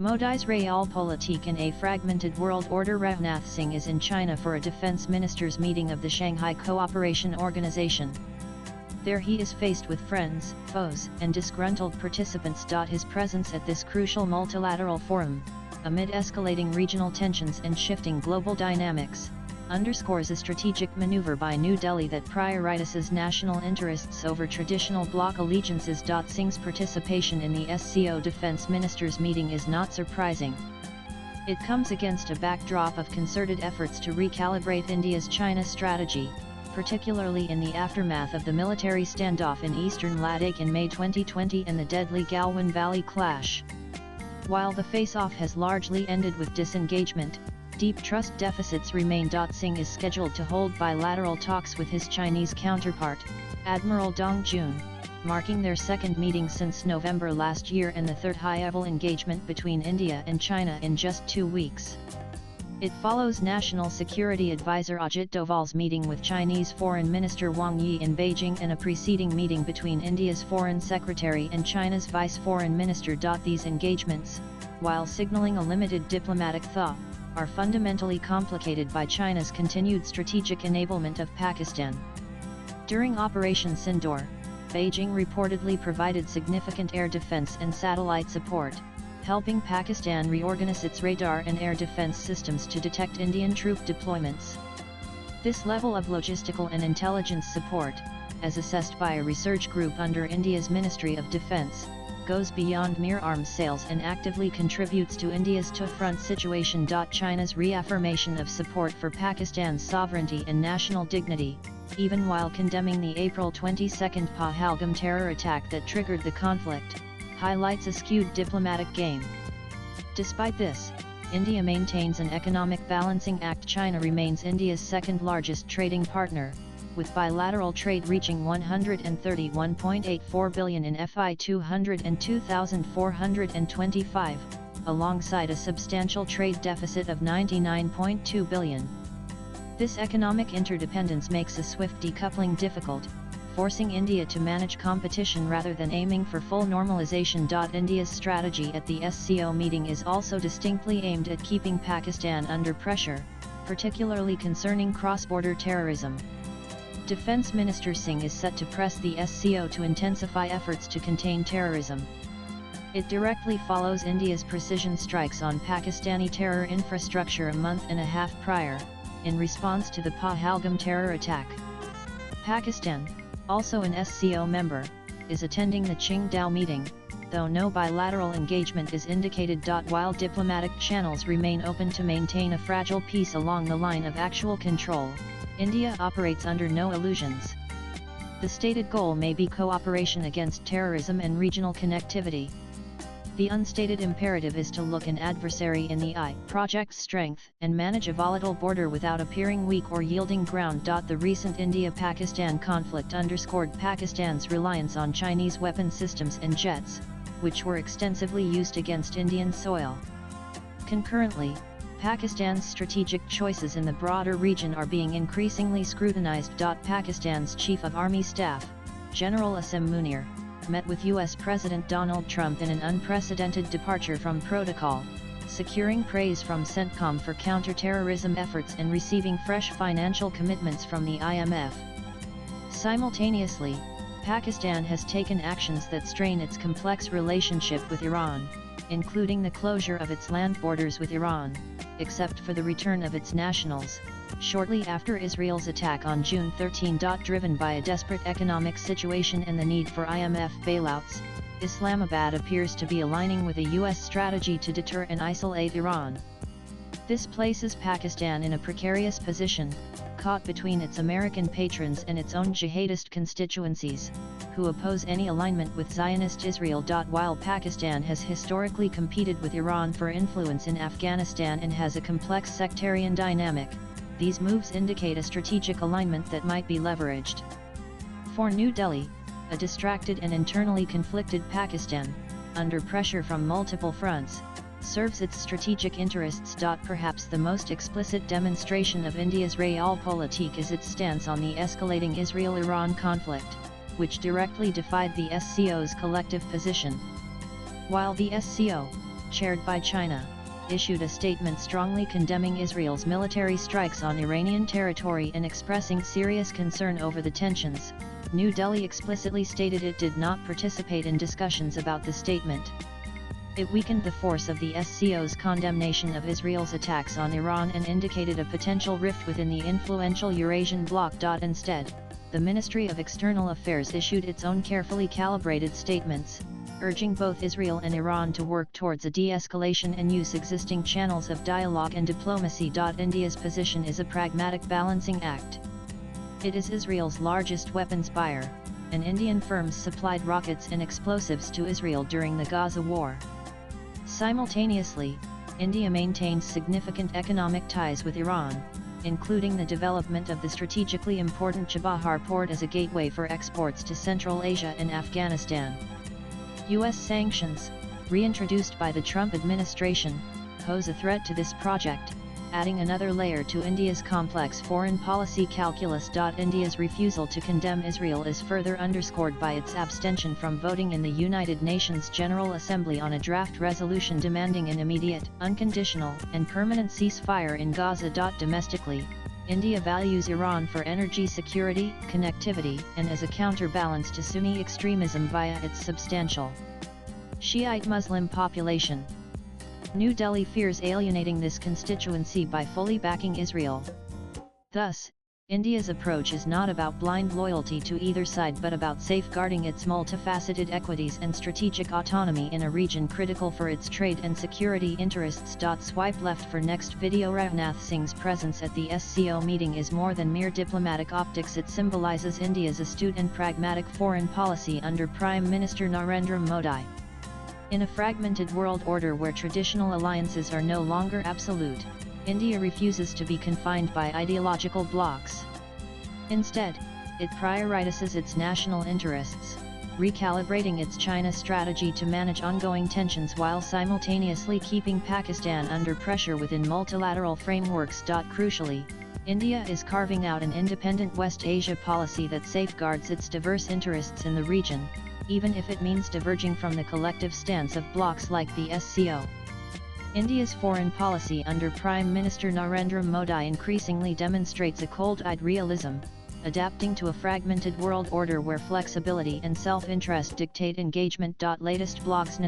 Modi's Realpolitik in a fragmented world order. Rajnath Singh is in China for a defense ministers meeting of the Shanghai Cooperation Organization. There he is faced with friends, foes, and disgruntled participants. His presence at this crucial multilateral forum, amid escalating regional tensions and shifting global dynamics, underscores a strategic maneuver by New Delhi that prioritizes national interests over traditional bloc allegiances. Singh's participation in the SCO Defense Ministers meeting is not surprising. It comes against a backdrop of concerted efforts to recalibrate India's China strategy, particularly in the aftermath of the military standoff in eastern Ladakh in May 2020 and the deadly Galwan Valley clash. While the face-off has largely ended with disengagement, deep trust deficits remain. Singh is scheduled to hold bilateral talks with his Chinese counterpart, Admiral Dong Jun, marking their second meeting since November last year and the third high-level engagement between India and China in just 2 weeks. It follows National Security Advisor Ajit Doval's meeting with Chinese Foreign Minister Wang Yi in Beijing and a preceding meeting between India's Foreign Secretary and China's Vice Foreign Minister. These engagements, while signaling a limited diplomatic thaw, are fundamentally complicated by China's continued strategic enablement of Pakistan. During Operation Sindoor, Beijing reportedly provided significant air defense and satellite support, helping Pakistan reorganize its radar and air defense systems to detect Indian troop deployments. This level of logistical and intelligence support, as assessed by a research group under India's Ministry of Defense, goes beyond mere arms sales and actively contributes to India's two-front situation. China's reaffirmation of support for Pakistan's sovereignty and national dignity, even while condemning the April 22 Pahalgam terror attack that triggered the conflict, highlights a skewed diplomatic game. Despite this, India maintains an economic balancing act. China remains India's second-largest trading partner, with bilateral trade reaching $131.84 billion in FY 202,425, alongside a substantial trade deficit of $99.2 billion. This economic interdependence makes a swift decoupling difficult, forcing India to manage competition rather than aiming for full normalization. India's strategy at the SCO meeting is also distinctly aimed at keeping Pakistan under pressure, particularly concerning cross-border terrorism. Defense Minister Singh is set to press the SCO to intensify efforts to contain terrorism. It directly follows India's precision strikes on Pakistani terror infrastructure a month and a half prior, in response to the Pahalgam terror attack. Pakistan, also an SCO member, is attending the Qingdao meeting, though no bilateral engagement is indicated. While diplomatic channels remain open to maintain a fragile peace along the line of actual control, India operates under no illusions. The stated goal may be cooperation against terrorism and regional connectivity. The unstated imperative is to look an adversary in the eye, project strength, and manage a volatile border without appearing weak or yielding ground. The recent India-Pakistan conflict underscored Pakistan's reliance on Chinese weapon systems and jets, which were extensively used against Indian soil. Concurrently, Pakistan's strategic choices in the broader region are being increasingly scrutinized. Pakistan's Chief of Army Staff, General Asim Munir, met with US President Donald Trump in an unprecedented departure from protocol, securing praise from CENTCOM for counter-terrorism efforts and receiving fresh financial commitments from the IMF. Simultaneously, Pakistan has taken actions that strain its complex relationship with Iran, including the closure of its land borders with Iran, except for the return of its nationals, shortly after Israel's attack on June 13. Driven by a desperate economic situation and the need for IMF bailouts, Islamabad appears to be aligning with a US strategy to deter and isolate Iran. This places Pakistan in a precarious position, caught between its American patrons and its own jihadist constituencies, who oppose any alignment with Zionist Israel. While Pakistan has historically competed with Iran for influence in Afghanistan and has a complex sectarian dynamic, these moves indicate a strategic alignment that might be leveraged. For New Delhi, a distracted and internally conflicted Pakistan, under pressure from multiple fronts, serves its strategic interests. Perhaps the most explicit demonstration of India's Realpolitik is its stance on the escalating Israel-Iran conflict, which directly defied the SCO's collective position. While the SCO, chaired by China, issued a statement strongly condemning Israel's military strikes on Iranian territory and expressing serious concern over the tensions. New Delhi explicitly stated it did not participate in discussions about the statement. It weakened the force of the SCO's condemnation of Israel's attacks on Iran and indicated a potential rift within the influential Eurasian bloc. Instead, the Ministry of External Affairs issued its own carefully calibrated statements, urging both Israel and Iran to work towards a de-escalation and use existing channels of dialogue and diplomacy. India's position is a pragmatic balancing act. It is Israel's largest weapons buyer, and Indian firms supplied rockets and explosives to Israel during the Gaza war. Simultaneously, India maintains significant economic ties with Iran, including the development of the strategically important Chabahar port as a gateway for exports to Central Asia and Afghanistan. U.S. sanctions, reintroduced by the Trump administration, pose a threat to this project, adding another layer to India's complex foreign policy calculus. India's refusal to condemn Israel is further underscored by its abstention from voting in the United Nations General Assembly on a draft resolution demanding an immediate, unconditional, and permanent ceasefire in Gaza. Domestically, India values Iran for energy security, connectivity, and as a counterbalance to Sunni extremism via its substantial Shiite Muslim population. New Delhi fears alienating this constituency by fully backing Israel. Thus, India's approach is not about blind loyalty to either side but about safeguarding its multifaceted equities and strategic autonomy in a region critical for its trade and security interests. Swipe left for next video. Rajnath Singh's presence at the SCO meeting is more than mere diplomatic optics. It symbolizes India's astute and pragmatic foreign policy under Prime Minister Narendra Modi. In a fragmented world order where traditional alliances are no longer absolute, India refuses to be confined by ideological blocs. Instead, it prioritizes its national interests, recalibrating its China strategy to manage ongoing tensions while simultaneously keeping Pakistan under pressure within multilateral frameworks. Crucially, India is carving out an independent West Asia policy that safeguards its diverse interests in the region, even if it means diverging from the collective stance of blocs like the SCO. India's foreign policy under Prime Minister Narendra Modi increasingly demonstrates a cold-eyed realism, adapting to a fragmented world order where flexibility and self-interest dictate engagement. Latest blogs.